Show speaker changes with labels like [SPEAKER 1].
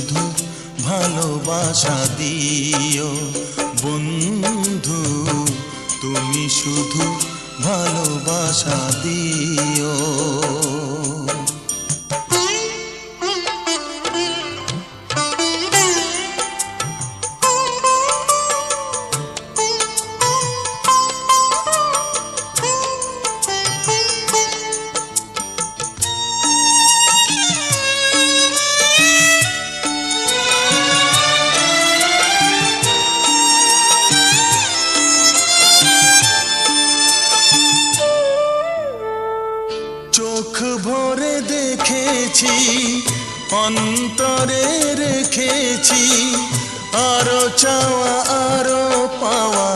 [SPEAKER 1] শুধু ভালোবাসা দিও বন্ধু, তুমি শুধু ভালোবাসা দিও। চোখ ভরে দেখেছি, অন্তরে রেখেছি, আরো চাওয়া আরো পাওয়া।